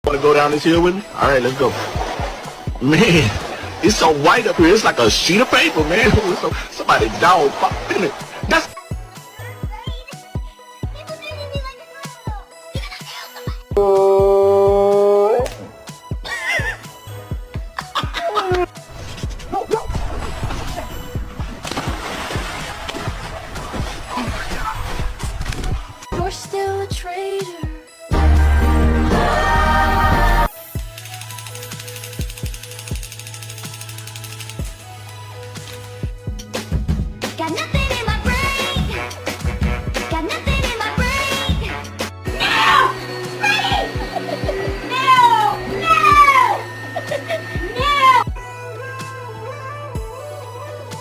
Want to go down this hill with me? All right, let's go. Man, it's so white up here. It's like a sheet of paper, man. Somebody dog in it. That's You're still a traitor.